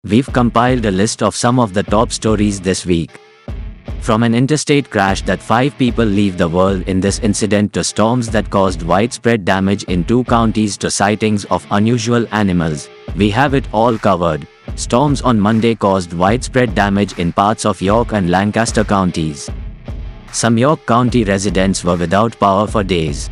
We've compiled a list of some of the top stories this week. From an interstate crash that 5 people leave the world in this incident to storms that caused widespread damage in 2 counties to sightings of unusual animals, we have it all covered. Storms on Monday caused widespread damage in parts of York and Lancaster counties. Some York County residents were without power for days.